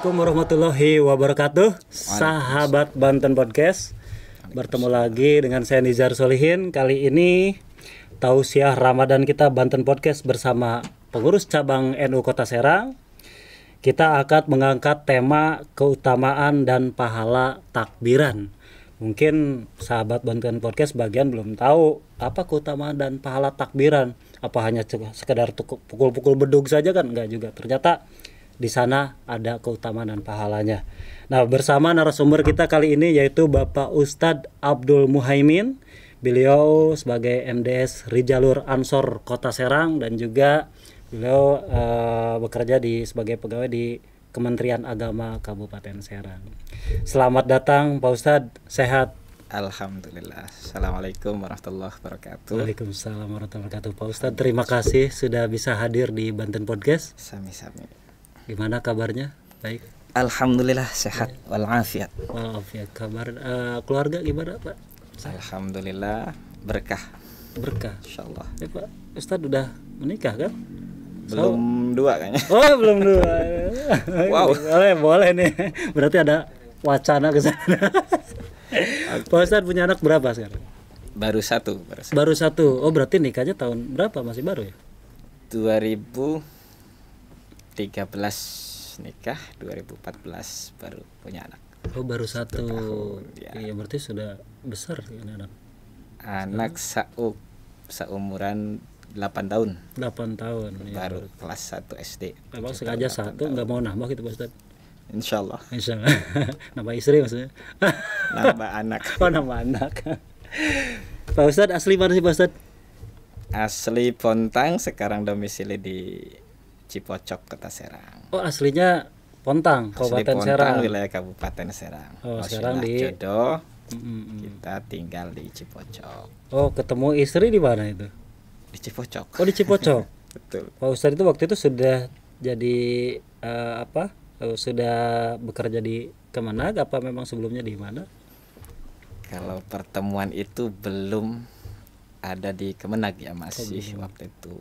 Assalamualaikum warahmatullahi wabarakatuh. Sahabat Banten Podcast, bertemu lagi dengan saya Nizar Solihin. Kali ini tausiah Ramadan kita Banten Podcast bersama pengurus cabang NU Kota Serang. Kita akan mengangkat tema keutamaan dan pahala takbiran. Mungkin sahabat Banten Podcast bagian belum tahu apa keutamaan dan pahala takbiran. Apa hanya sekedar pukul-pukul bedug saja kan? Enggak juga. Ternyata di sana ada keutamaan dan pahalanya. Nah, bersama narasumber kita kali ini yaitu Bapak Ustadz Abdul Muhaimin. Beliau sebagai MDS Rijalur Ansor Kota Serang dan juga beliau bekerja sebagai pegawai di Kementerian Agama Kabupaten Serang. Selamat datang Pak Ustadz, sehat? Alhamdulillah. Assalamualaikum warahmatullahi wabarakatuh. Waalaikumsalam warahmatullahi wabarakatuh. Pak Ustadz, terima kasih sudah bisa hadir di Banten Podcast. Sami-sami. Gimana kabarnya? Baik. Alhamdulillah sehat walafiat. Walafiat. Kabar keluarga gimana Pak? Alhamdulillah berkah. Berkah. Insyaallah. Pak Ustadz udah menikah kan? Belum dua kayaknya. Oh belum dua. Wow. Boleh nih. Berarti ada wacana ke sana. Pak Ustadz punya anak berapa sekarang? Baru satu. Baru satu. Oh berarti nikahnya tahun berapa? Masih baru ya? 2013 nikah, 2014 baru punya anak. Oh baru satu. Ya. Iya berarti sudah besar ini anak. Anak seumuran 8 tahun. 8 tahun. Baru ya. Kelas 1 SD. Memang sengaja satu nggak mau nambah gitu Pak Ustadz? Insyaallah. Insyaallah. Nambah istri maksudnya? Nambah anak. Oh nambah anak. Pak Ustadz asli mana sih Pak Ustadz? Asli Pontang, sekarang domisili di Cipocok, Kota Serang. Oh aslinya Pontang, Kabupaten Serang. Wilayah Kabupaten Serang. Oh Serang di jodoh. Kita tinggal di Cipocok. Oh ketemu istri di mana itu? Di Cipocok. Oh di Cipocok. Betul. Pak Ustadz itu waktu itu sudah jadi sudah bekerja di Kemenag apa memang sebelumnya di mana? Kalau pertemuan itu belum ada di Kemenag ya, masih waktu itu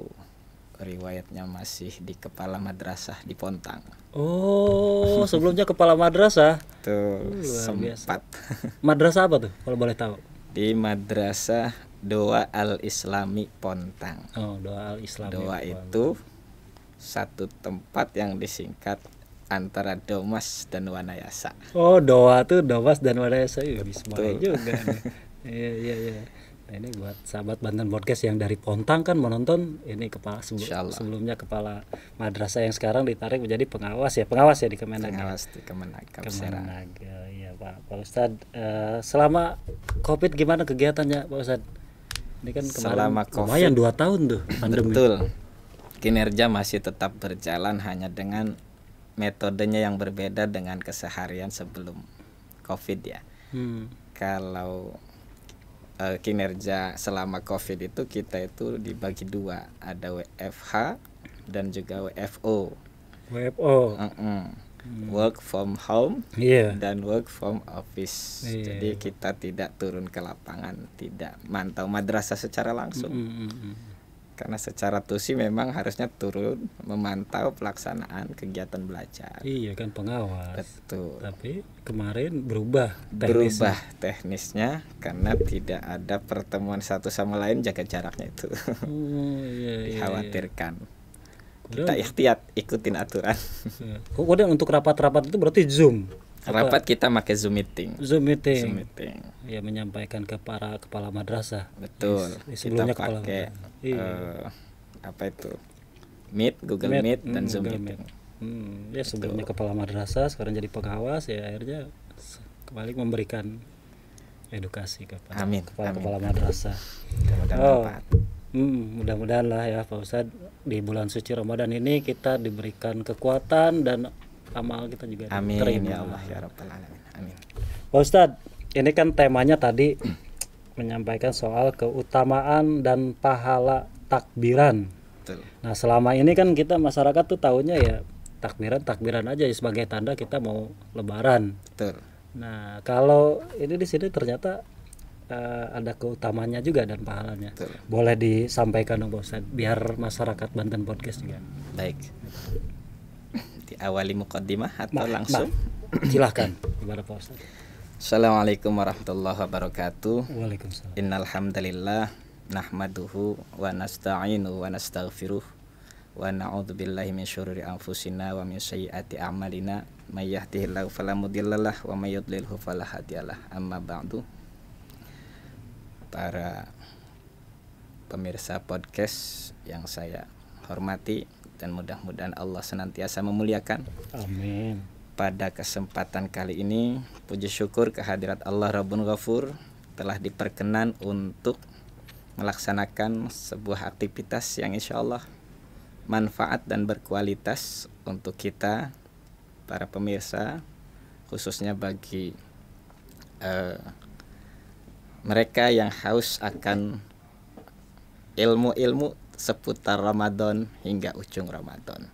riwayatnya masih di kepala madrasah di Pontang. Oh, sebelumnya kepala madrasah. Tuh, sempat. Madrasah apa tuh kalau boleh tahu? Di Madrasah Doa Al-Islami Pontang. Oh, Doa Al-Islami. Doa itu satu tempat yang disingkat antara Domas dan Wanayasa. Oh, Doa tuh Domas dan Wanayasa. Bisa juga. Iya. Nah, ini buat sahabat Banten Podcast yang dari Pontang kan menonton ini kepala sebelumnya kepala madrasah yang sekarang ditarik menjadi pengawas ya di Kemenag. Pengawas di Kemenag. Iya Pak Ustadz. Selama COVID gimana kegiatannya Pak Ustadz? Ini kan kemarin lumayan 2 tahun tuh pandemi. Betul. Kinerja masih tetap berjalan hanya dengan metodenya yang berbeda dengan keseharian sebelum COVID ya. Kalau kinerja selama COVID itu kita itu dibagi 2, ada WFH dan juga WFO. Work from home dan work from office. Jadi kita tidak turun ke lapangan, tidak mantau madrasah secara langsung. Karena secara tusi memang harusnya turun memantau pelaksanaan kegiatan belajar. Iya kan pengawas. Betul. Tapi kemarin berubah teknisnya karena tidak ada pertemuan satu sama lain, jaga jaraknya itu. Dikhawatirkan. Kita ikhtiat ikutin aturan. Kemudian untuk rapat-rapat itu berarti Zoom. Rapat kita pakai Zoom meeting. Ya menyampaikan ke para kepala madrasah. Betul. Sebelumnya kita pakai Meet, Google Meet dan Zoom meeting. Ya sebelumnya kepala madrasah, sekarang jadi pengawas ya akhirnya kembali memberikan edukasi kepada kepala madrasah. Mudah-mudahan lah ya Pak Ustadz di bulan suci Ramadan ini kita diberikan kekuatan dan amal kita juga diterima. Ya Allah ya Rabbal Alamin. Amin. Pak Ustadz, ini kan temanya tadi menyampaikan soal keutamaan dan pahala takbiran. Betul. Nah selama ini kan kita masyarakat tuh tahunya ya takbiran aja sebagai tanda kita mau lebaran. Betul. Nah kalau ini di sini ternyata ada keutamanya juga dan pahalanya. Betul. Boleh disampaikan dong Pak Ustadz biar masyarakat Banten Podcast juga. Baik. Diawali muqaddimah atau langsung? Silahkan kepada Pak Ustaz. Assalamualaikum warahmatullahi wabarakatuh. Waalaikumsalam. Innal hamdalillah nahmaduhu wa nasta'inu wa nastaghfiruh wa na'udzubillahi min syururi anfusina wa min sayyiati a'malina may yahdihillahu fala mudhillalah wa may yudlilhu fala hadiyalah. Amma ba'du. Para pemirsa podcast yang saya hormati dan mudah-mudahan Allah senantiasa memuliakan. Amin. Pada kesempatan kali ini, puji syukur kehadirat Allah Rabbun Ghafur telah diperkenan untuk melaksanakan sebuah aktivitas yang insya Allah manfaat dan berkualitas untuk kita para pemirsa, khususnya bagi mereka yang haus akan ilmu-ilmu seputar Ramadan hingga ujung Ramadan.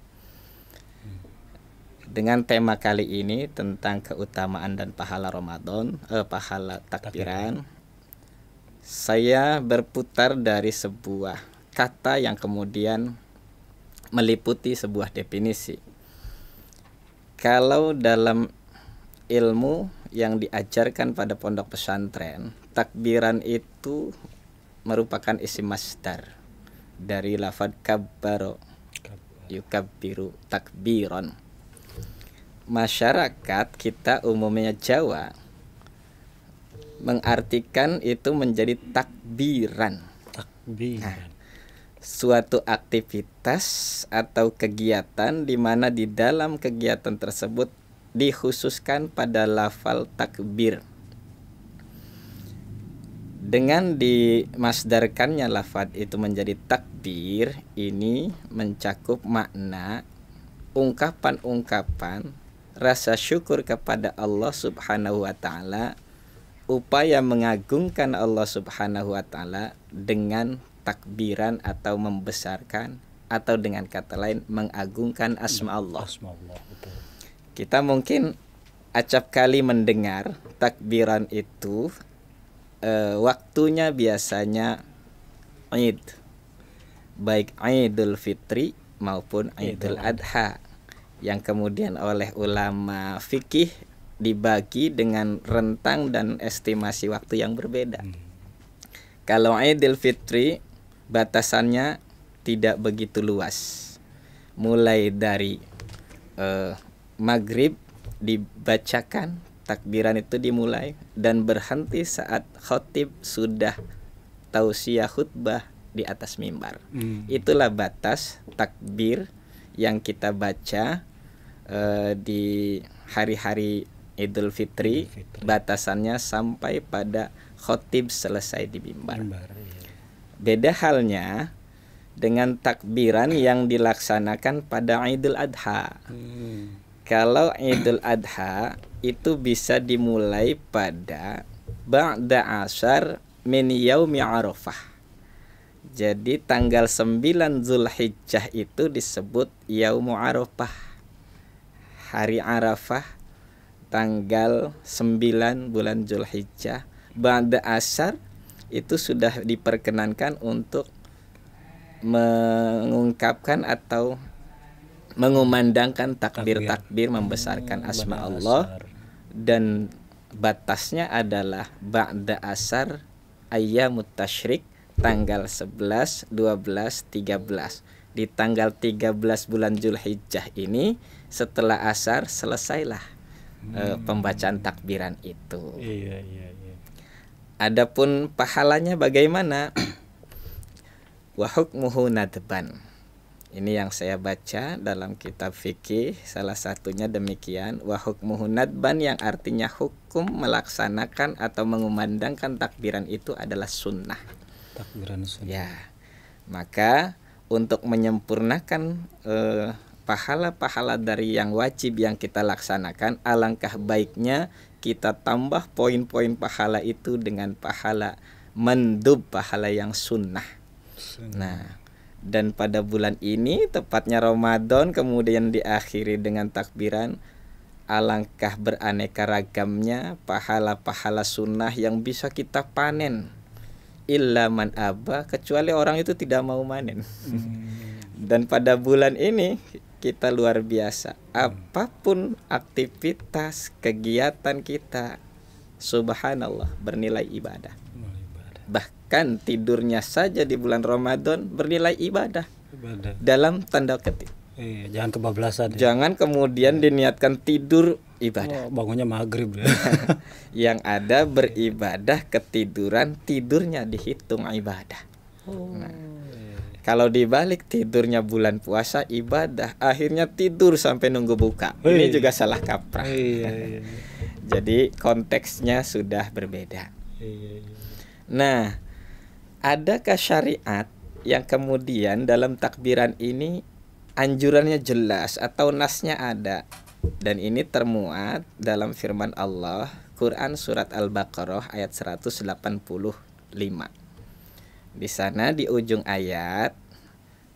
Dengan tema kali ini tentang keutamaan dan pahala Ramadan, pahala takbiran, saya berputar dari sebuah kata yang kemudian meliputi sebuah definisi. Kalau dalam ilmu yang diajarkan pada pondok pesantren, takbiran itu merupakan isim masdar dari lafaz kabbaro yukabbiru takbiron. Masyarakat kita umumnya Jawa mengartikan itu menjadi takbiran. Nah, suatu aktivitas atau kegiatan di mana di dalam kegiatan tersebut dikhususkan pada lafal takbir. Dengan dimasdarkannya lafaz itu menjadi takbir, ini mencakup makna ungkapan-ungkapan rasa syukur kepada Allah Subhanahu wa taala, upaya mengagungkan Allah Subhanahu wa taala dengan takbiran atau membesarkan, atau dengan kata lain mengagungkan asma Allah. Kita mungkin acap kali mendengar takbiran itu waktunya biasanya Id, baik Idul Fitri maupun Idul Adha, yang kemudian oleh ulama fikih dibagi dengan rentang dan estimasi waktu yang berbeda. Kalau Idul Fitri batasannya tidak begitu luas, mulai dari maghrib dibacakan, takbiran itu dimulai dan berhenti saat khotib sudah tausiah khutbah di atas mimbar. Itulah batas takbir yang kita baca di hari-hari Idul Fitri. Batasannya sampai pada khotib selesai di mimbar. Beda halnya dengan takbiran yang dilaksanakan pada Idul Adha. Kalau Idul Adha itu bisa dimulai pada ba'da asar min yaumi Arafah. Jadi tanggal 9 Zulhijjah itu disebut Yaumu Arafah, hari Arafah, tanggal 9 bulan Zulhijjah. Ba'da asar itu sudah diperkenankan untuk mengungkapkan atau mengumandangkan takbir-takbir membesarkan asma Allah, dan batasnya adalah ba'da asar ayyamut tasyrik, tanggal 11, 12, 13. Di tanggal 13 bulan Zulhijjah ini setelah asar selesailah pembacaan takbiran itu. Adapun pahalanya bagaimana? Wa hukmuhu nadban. Ini yang saya baca dalam kitab fikih, salah satunya demikian, wa hukmuhu nadban, yang artinya hukum melaksanakan atau mengumandangkan takbiran itu adalah sunnah. Takbiran sunnah. Ya, maka untuk menyempurnakan pahala-pahala dari yang wajib yang kita laksanakan, alangkah baiknya kita tambah poin-poin pahala itu dengan pahala mandub, pahala yang sunnah. Nah, dan pada bulan ini tepatnya Ramadan kemudian diakhiri dengan takbiran, alangkah beraneka ragamnya pahala-pahala sunnah yang bisa kita panen. Illa man aba, kecuali orang itu tidak mau manen. Dan pada bulan ini kita luar biasa. Apapun aktivitas kegiatan kita, subhanallah, bernilai ibadah. Bahkan tidurnya saja di bulan Ramadan bernilai ibadah. Dalam tanda kutip. Jangan kebablasan. Jangan kemudian diniatkan tidur ibadah. Bangunnya maghrib. Yang ada beribadah ketiduran, tidurnya dihitung ibadah. Nah, kalau dibalik tidurnya bulan puasa ibadah, akhirnya tidur sampai nunggu buka. Ini juga salah kaprah. Jadi konteksnya sudah berbeda. Nah, adakah syariat yang kemudian dalam takbiran ini anjurannya jelas atau nasnya ada? Dan ini termuat dalam firman Allah, Quran surat Al-Baqarah ayat 185. Di sana di ujung ayat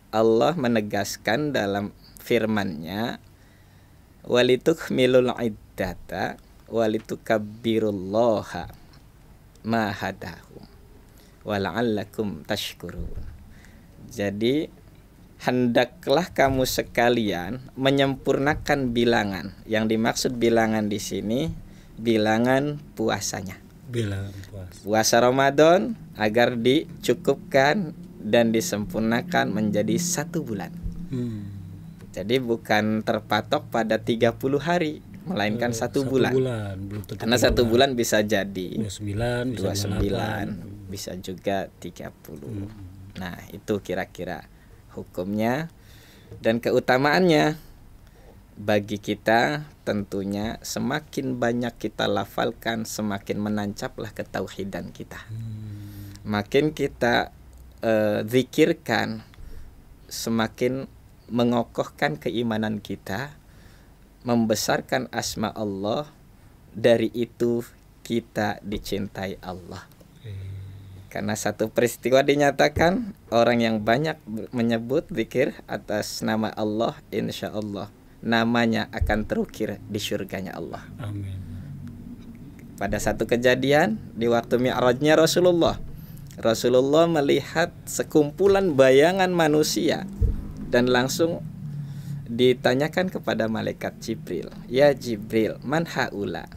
Allah menegaskan dalam firman-Nya, walitukmilul iddata walitukabbirullaha ma hadahum wala'allakum tashkurun. Jadi hendaklah kamu sekalian menyempurnakan bilangan. Yang dimaksud bilangan di sini bilangan puasanya. Puasa Ramadan agar dicukupkan dan disempurnakan menjadi 1 bulan. Jadi bukan terpatok pada 30 hari, melainkan 1 bulan. Karena 1 bulan bisa jadi 29, bisa juga 30. Nah, itu kira-kira hukumnya dan keutamaannya. Bagi kita tentunya semakin banyak kita lafalkan, semakin menancaplah ketauhidan kita. Makin kita zikirkan, semakin mengokohkan keimanan kita, membesarkan asma Allah. Dari itu kita dicintai Allah. Karena satu peristiwa dinyatakan, orang yang banyak menyebut zikir atas nama Allah, insya Allah namanya akan terukir di surganya Allah. Amin. Pada satu kejadian di waktu Mi'rajnya Rasulullah melihat sekumpulan bayangan manusia dan langsung ditanyakan kepada malaikat Jibril, "Ya Jibril, man haula?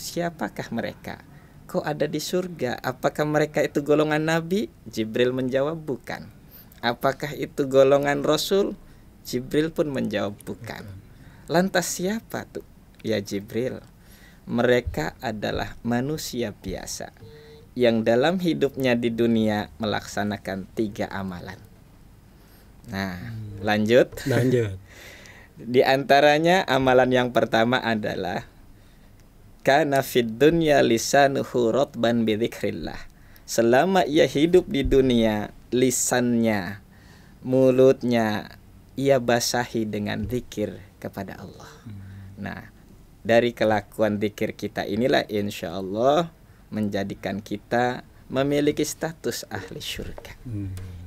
Siapakah mereka? Kok ada di surga? Apakah mereka itu golongan nabi?" Jibril menjawab, "Bukan." "Apakah itu golongan rasul?" Jibril pun menjawab, "Bukan." "Lantas siapa tuh?" "Ya Jibril, mereka adalah manusia biasa yang dalam hidupnya di dunia melaksanakan 3 amalan." Nah, lanjut. Di antaranya amalan yang pertama adalah kana fid dunya lisanuhu ratban bi dzikrillah. Selama ia hidup di dunia, lisannya, mulutnya ia basahi dengan zikir kepada Allah. Nah, dari kelakuan zikir kita inilah insya Allah menjadikan kita memiliki status ahli surga.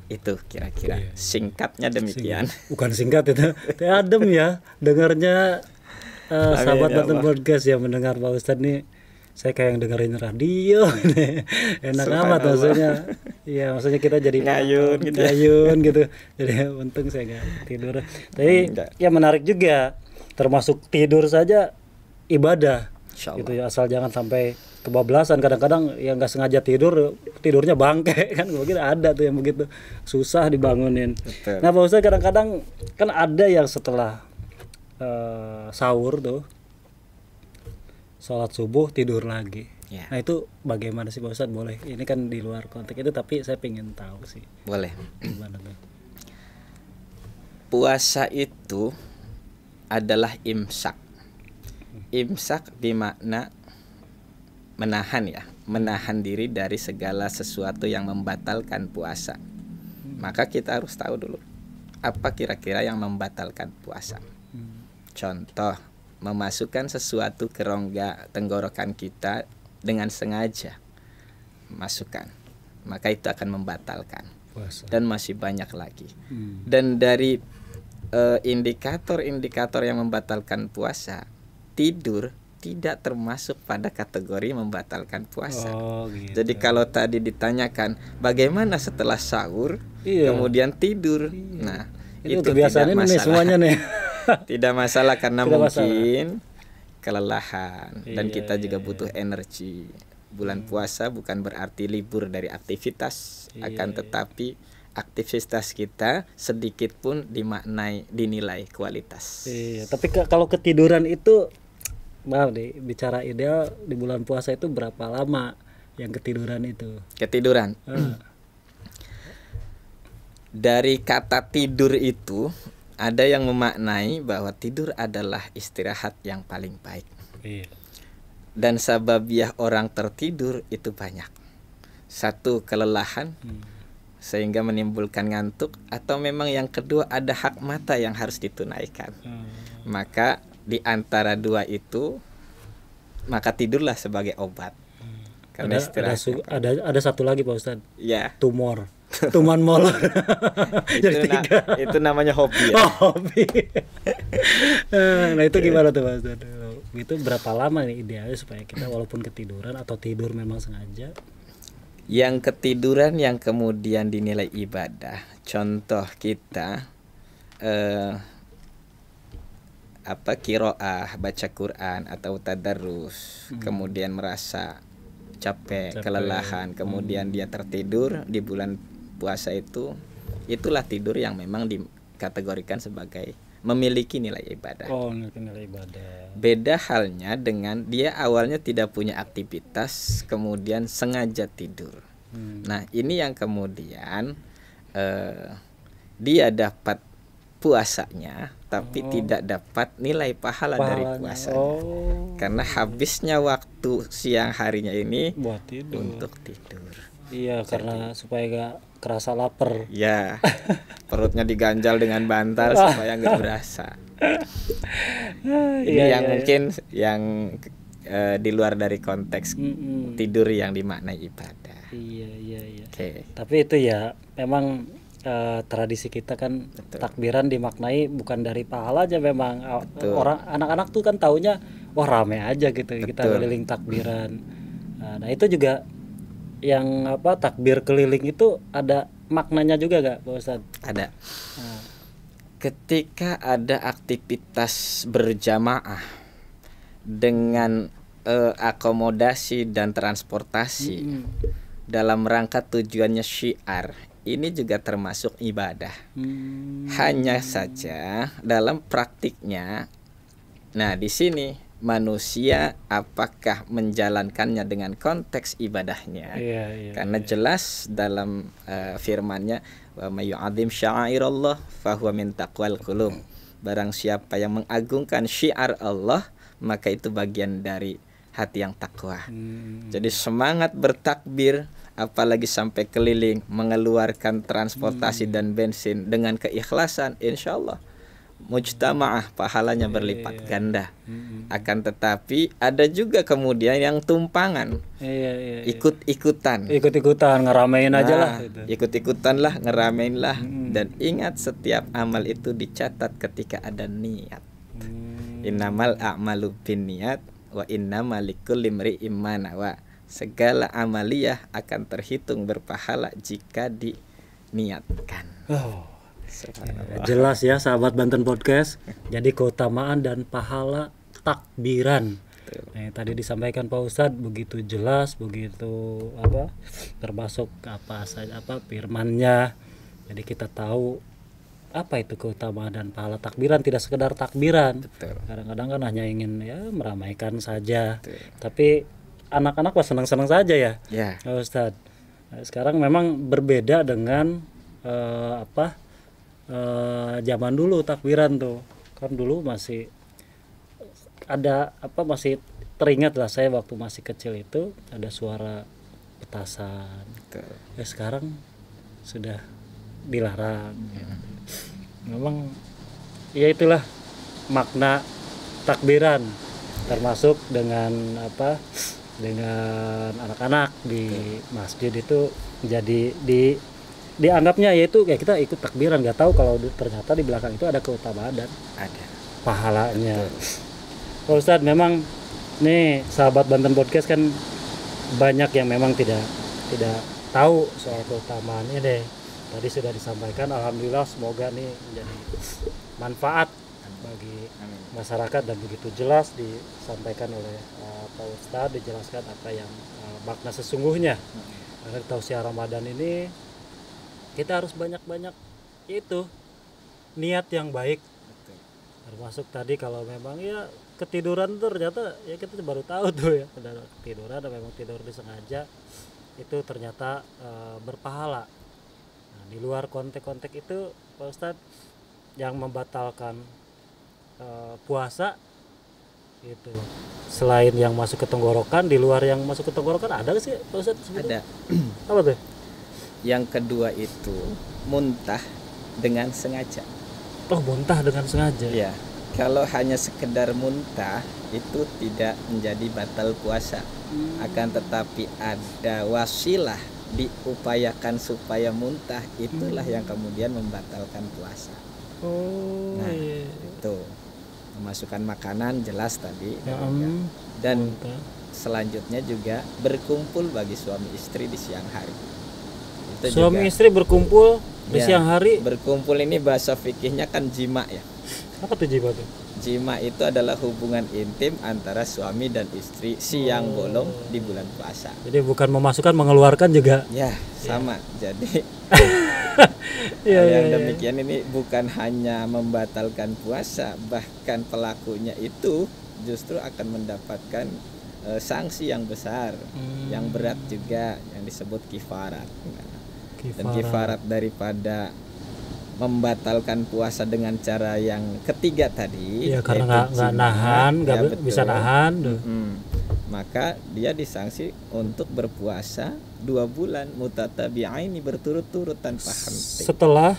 Itu kira-kira singkatnya demikian. Bukan singkat itu, adem ya dengarnya. Sahabat Banten Podcast yang mendengar Pak Ustadz nih, saya kayak yang dengerin radio. Enak amat maksudnya. Iya, maksudnya kita jadi ngayun gitu. Jadi untung saya nggak tidur. Tapi ya menarik juga, termasuk tidur saja ibadah. Gitu ya, asal jangan sampai kebablasan. Kadang-kadang yang nggak sengaja tidurnya bangke kan, mungkin ada tuh yang begitu susah dibangunin. Betul. Nah Pak Ustadz, kadang-kadang kan ada yang setelah sahur tuh sholat subuh tidur lagi. Nah itu bagaimana sih Pak Ustadz? Boleh, ini kan di luar konteks itu, tapi saya pengen tahu sih. Boleh. Gimana tuh? Puasa itu adalah imsak. Imsak bermakna menahan diri dari segala sesuatu yang membatalkan puasa. Maka kita harus tahu dulu apa kira-kira yang membatalkan puasa. Contoh, memasukkan sesuatu ke rongga tenggorokan kita dengan sengaja masukkan, maka itu akan membatalkan puasa. Dan masih banyak lagi. Dan dari indikator-indikator yang membatalkan puasa, tidur tidak termasuk pada kategori membatalkan puasa. Gitu. Jadi kalau tadi ditanyakan bagaimana setelah sahur kemudian tidur, nah itu biasanya nih semuanya nih. Tidak masalah karena Tidak mungkin kelelahan dan Iya, kita juga iya, butuh energi. Bulan puasa bukan berarti libur dari aktivitas, akan tetapi aktivitas kita sedikit pun dinilai kualitas. Iya, tapi kalau ketiduran itu, maaf nih, bicara ideal di bulan puasa itu berapa lama yang ketiduran itu? Ketiduran. Dari kata tidur itu ada yang memaknai bahwa tidur adalah istirahat yang paling baik. Iya. Dan sababiah orang tertidur itu banyak. Satu, kelelahan sehingga menimbulkan ngantuk, atau memang yang kedua ada hak mata yang harus ditunaikan. Maka di antara dua itu, maka tidurlah sebagai obat. Karena Ada satu lagi Pak Ustadz. Ya. Tumor. Tuman molor. Itu namanya hobi ya. Oh, hobi. Nah itu gimana tuh Pak Ustadz? Itu berapa lama nih idealnya supaya kita walaupun ketiduran atau tidur memang sengaja? Yang ketiduran yang kemudian dinilai ibadah. Contoh kita qiraah, baca Quran atau tadarus, kemudian merasa capek, kelelahan, kemudian dia tertidur di bulan puasa itulah tidur yang memang dikategorikan sebagai memiliki nilai ibadah. Oh, nilai ibadah. Beda halnya dengan dia awalnya tidak punya aktivitas, kemudian sengaja tidur. Nah, ini yang kemudian dia dapat puasanya, tapi tidak dapat nilai pahala dari puasanya. Karena habisnya waktu siang harinya ini buat tidur. Untuk tidur. Iya, karena supaya gak kerasa lapar. Ya, perutnya diganjal dengan bantal supaya nggak berasa. Ini yang mungkin yang di luar dari konteks tidur yang dimaknai ibadah. Iya. Okay. Tapi itu ya memang tradisi kita kan. Betul. Takbiran dimaknai bukan dari pahala aja memang. Betul. Orang anak-anak tuh kan taunya wah rame aja gitu. Betul. Kita keliling takbiran. Nah itu juga yang takbir keliling itu ada maknanya juga gak Pak Ustadz? Ada. Ketika ada aktivitas berjamaah dengan akomodasi dan transportasi dalam rangka tujuannya syiar, ini juga termasuk ibadah. Hanya saja dalam praktiknya, nah di sini manusia apakah menjalankannya dengan konteks ibadahnya? Karena jelas dalam firman-Nya, wa may yu'adzim sya'airallah fahuwa min taqwal qulub. Barang siapa yang mengagungkan syiar Allah, maka itu bagian dari hati yang takwa. Jadi semangat bertakbir, apalagi sampai keliling mengeluarkan transportasi dan bensin dengan keikhlasan, insyaallah mujtamaah pahalanya berlipat ganda. Akan tetapi ada juga kemudian yang tumpangan, ikut-ikutan ngeramein aja lah gitu. Ikut-ikutan lah, ngeramein lah. Dan ingat, setiap amal itu dicatat ketika ada niat. Innamal a'malu binniyat wa innamal likulli imri'in ma nawa. Segala amaliyah akan terhitung berpahala jika diniatkan. Jelas ya sahabat Banten Podcast. Jadi keutamaan dan pahala takbiran. Nah, tadi disampaikan Pak Ustadz begitu jelas, begitu termasuk firman-Nya. Jadi kita tahu apa itu keutamaan dan pahala takbiran, tidak sekedar takbiran. Betul. Kadang-kadang kan hanya ingin meramaikan saja. Betul. Tapi anak-anak pas senang-senang saja ya. Pak Ustadz. Nah, sekarang memang berbeda dengan zaman dulu takbiran tuh. Kan dulu masih ada masih teringat lah saya waktu masih kecil itu ada suara petasan. Sekarang sudah dilarang. Memang ya itulah makna takbiran, termasuk dengan dengan anak-anak di masjid itu jadi dianggapnya yaitu kayak kita ikut takbiran, nggak tahu kalau ternyata di belakang itu ada keutamaan dan ada pahalanya. Pak Ustadz, memang nih sahabat Banten Podcast kan banyak yang memang tidak tahu soal keutamaan ini. Tadi sudah disampaikan, alhamdulillah, semoga nih menjadi manfaat bagi Amin. masyarakat, dan begitu jelas disampaikan oleh Pak Ustadz, dijelaskan apa yang makna sesungguhnya. Karena di tausiah Ramadan ini kita harus banyak-banyak itu niat yang baik. Betul. Termasuk tadi kalau memang ya ketiduran tuh ternyata ya kita baru tahu tuh ya, udah ketiduran atau memang tidur disengaja itu ternyata berpahala. Nah, di luar konteks itu Pak Ustadz, yang membatalkan puasa itu selain yang masuk ke tenggorokan, di luar yang masuk ke tenggorokan ada sih Pak Ustadz? Ada. Apa tuh? Yang kedua itu muntah dengan sengaja. Oh, muntah dengan sengaja. Ya, kalau hanya sekedar muntah itu tidak menjadi batal puasa. Akan tetapi ada wasilah diupayakan supaya muntah, itulah yang kemudian membatalkan puasa. Oh, Nah, iya. itu memasukkan makanan jelas tadi. Ya, Dan muntah. selanjutnya juga berkumpul bagi suami istri di siang hari. Itu Suami juga, istri berkumpul di ya, siang hari. Berkumpul ini bahasa fikihnya kan jima ya. Apa tuh jiwa tuh? Jima itu adalah hubungan intim antara suami dan istri siang bolong di bulan puasa. Jadi bukan memasukkan, mengeluarkan juga. Ya, sama. Jadi Iya, hal iya, yang iya. demikian ini bukan hanya membatalkan puasa, bahkan pelakunya itu justru akan mendapatkan sanksi yang besar, yang berat juga, yang disebut kifarat. Dan kifarat daripada membatalkan puasa dengan cara yang ketiga tadi, Iya, karena yaitu nggak jima, nahan, nggak ya betul. bisa nahan. Maka dia disanksi untuk berpuasa 2 bulan mutatabi'aini berturut-turut tanpa henti. Setelah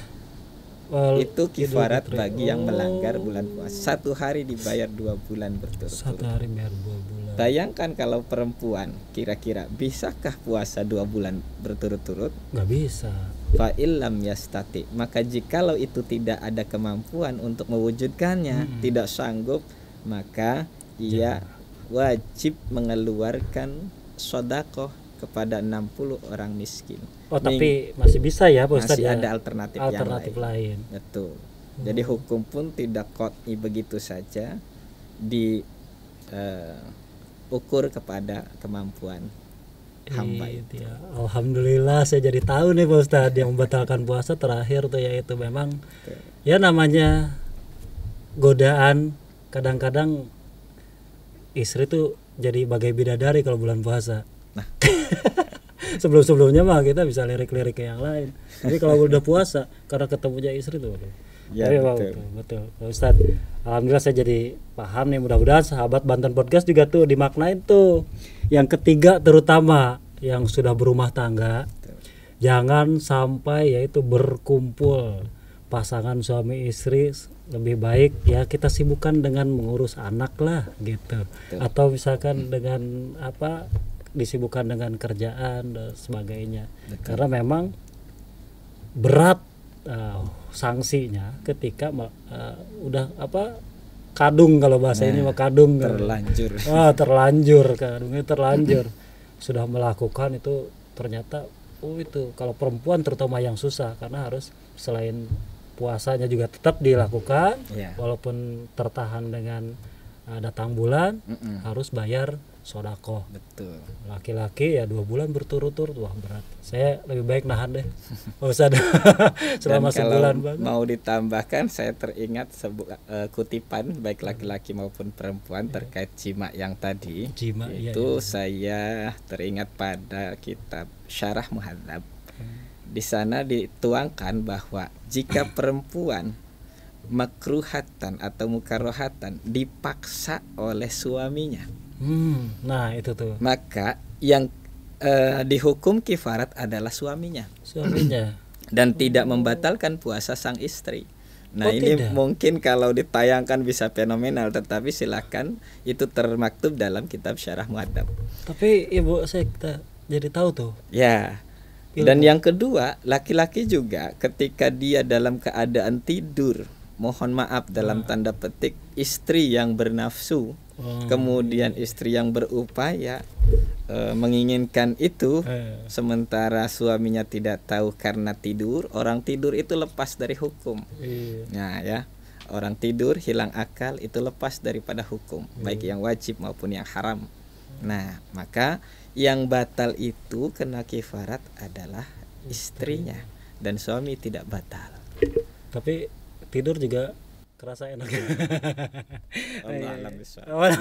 Itu kifarat Idul Fitri. bagi yang melanggar bulan puasa. 1 hari dibayar 2 bulan 1 berturut-turut. hari biar 2 bulan. Bayangkan kalau perempuan, kira-kira bisakah puasa 2 bulan berturut-turut? Nggak bisa. Fa illam yastati, maka jikalau itu tidak ada kemampuan untuk mewujudkannya, tidak sanggup, maka ia wajib mengeluarkan sedekah kepada 60 orang miskin. Oh, tapi masih bisa ya Pak Ustadz? Masih Ya? ada alternatif Alternatif yang lain. lain. Betul. Jadi hukum pun tidak qat'i begitu saja diukur kepada kemampuan hamba itu. Ya. Alhamdulillah saya jadi tahu nih Pak Ustadz, yang membatalkan puasa terakhir tuh yaitu memang ya namanya godaan. Kadang-kadang istri tuh jadi bagai bidadari kalau bulan puasa. Nah. Sebelum-sebelumnya mah kita bisa lirik-lirik ke yang lain. Tapi kalau udah puasa karena ketemunya istri tuh. Ya, tapi betul. Pak Ustadz, alhamdulillah saya jadi paham nih. Mudah-mudahan sahabat Banten Podcast juga tuh dimaknain tuh. Yang ketiga terutama yang sudah berumah tangga, jangan sampai yaitu berkumpul pasangan suami istri, lebih baik ya kita sibukkan dengan mengurus anak lah gitu. Atau misalkan dengan apa, disibukkan dengan kerjaan dan sebagainya. Karena memang berat sanksinya ketika udah apa, kadung kalau bahasa ini mah kadung, terlanjur. Kadungnya terlanjur sudah melakukan itu, ternyata itu kalau perempuan terutama yang susah, karena harus selain puasanya juga tetap dilakukan, walaupun tertahan dengan datang bulan, harus bayar sodakoh. Betul. Laki-laki ya 2 bulan berturut-turut, wah berat. Saya lebih baik nahan deh. Nggak usah selama sebulan banget. Mau ditambahkan, saya teringat kutipan baik laki-laki maupun perempuan terkait jima yang tadi. Jima, itu saya teringat pada kitab Syarah Muhadzab. Di sana dituangkan bahwa jika perempuan makruhatan atau mukarohatan dipaksa oleh suaminya, nah itu tuh, maka yang dihukum kifarat adalah suaminya dan tidak membatalkan puasa sang istri. Nah, ini tidak. Mungkin kalau ditayangkan bisa fenomenal, tetapi silakan, itu termaktub dalam kitab Syarah Muhadzab. Tapi ibu saya jadi tahu tuh. Ya. Dan yang kedua, laki-laki juga ketika dia dalam keadaan tidur, mohon maaf dalam tanda petik, istri yang bernafsu, kemudian istri yang berupaya menginginkan itu, sementara suaminya tidak tahu karena tidur. Orang tidur itu lepas dari hukum. Nah ya, Orang tidur hilang akal itu lepas daripada hukum, baik yang wajib maupun yang haram. Nah, maka yang batal itu kena kifarat adalah istrinya, dan suami tidak batal. Tapi tidur juga kerasa enak. Allah alam bisawab.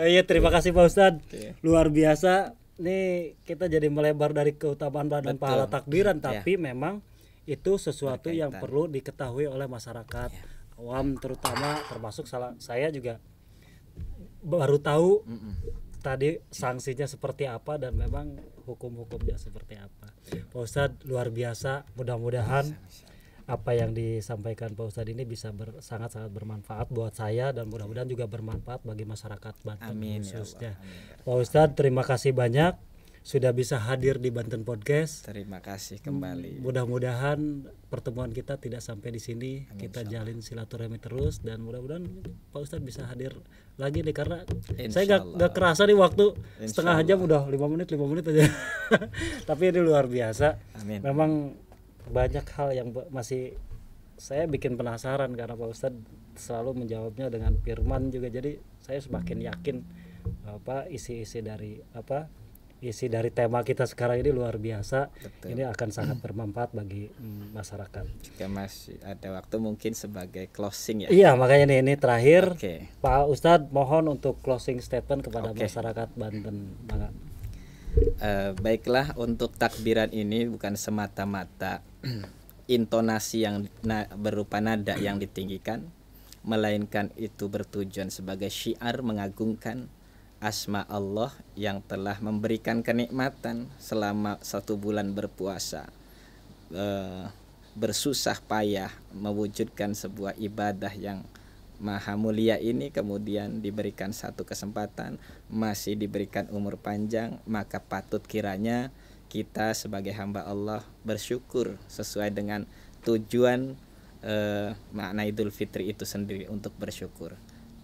Iya, terima kasih Pak Ustadz. Luar biasa. Nih kita jadi melebar dari keutamaan dan pahala takbiran, tapi memang itu sesuatu yang perlu diketahui oleh masyarakat awam, terutama termasuk saya juga baru tahu tadi sanksinya seperti apa dan memang hukum-hukumnya seperti apa. Pak Ustadz luar biasa, mudah-mudahan apa yang disampaikan Pak Ustadz ini bisa sangat-sangat bermanfaat buat saya dan mudah-mudahan juga bermanfaat bagi masyarakat Banten khususnya. Pak Ustadz terima kasih banyak sudah bisa hadir di Banten Podcast. Terima kasih kembali. Mudah-mudahan pertemuan kita tidak sampai di sini. Amin, kita jalin silaturahmi terus dan mudah-mudahan Pak Ustadz bisa hadir lagi nih karena saya gak kerasa nih waktu setengah jam udah 5 menit aja. Tapi ini luar biasa. Amin. Memang banyak hal yang masih saya bikin penasaran karena Pak Ustadz selalu menjawabnya dengan firman juga, jadi saya semakin yakin isi dari tema kita sekarang ini luar biasa. Betul. Ini akan sangat bermanfaat bagi masyarakat. Jika masih ada waktu mungkin sebagai closing ya. Iya, makanya ini terakhir. Pak Ustadz mohon untuk closing statement kepada masyarakat Banten. Baiklah, untuk takbiran ini bukan semata-mata intonasi yang berupa nada yang ditinggikan, melainkan itu bertujuan sebagai syiar mengagungkan asma Allah yang telah memberikan kenikmatan selama 1 bulan berpuasa, bersusah payah mewujudkan sebuah ibadah yang maha mulia ini, kemudian diberikan satu kesempatan, masih diberikan umur panjang, maka patut kiranya kita sebagai hamba Allah bersyukur sesuai dengan tujuan makna Idul Fitri itu sendiri, untuk bersyukur.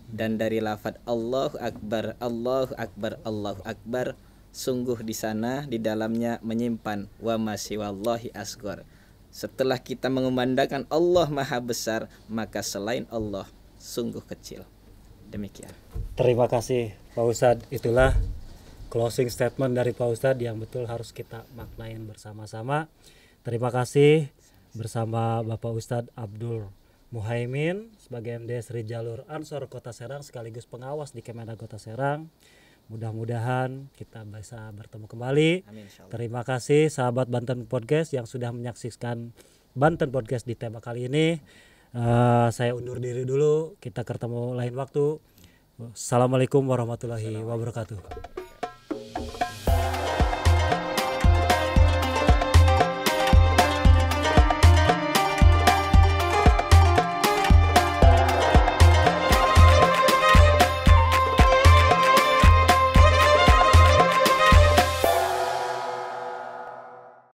Dan dari lafaz Allahu Akbar, Allahu Akbar, Allahu Akbar, sungguh di sana di dalamnya menyimpan wa masiwallahi asghar. Setelah kita mengumandangkan Allah Maha Besar, maka selain Allah sungguh kecil. Demikian. Terima kasih Pak Ustadz. Itulah closing statement dari Pak Ustadz yang betul harus kita maknain bersama-sama. Terima kasih bersama Bapak Ustadz Abdul Muhaimin sebagai MD Sri Jalur Ansor Kota Serang sekaligus pengawas di Kemenag Kota Serang. Mudah-mudahan kita bisa bertemu kembali. Amin, terima kasih sahabat Banten Podcast yang sudah menyaksikan Banten Podcast di tema kali ini. Saya undur diri dulu. Kita ketemu lain waktu. Assalamualaikum warahmatullahi wabarakatuh.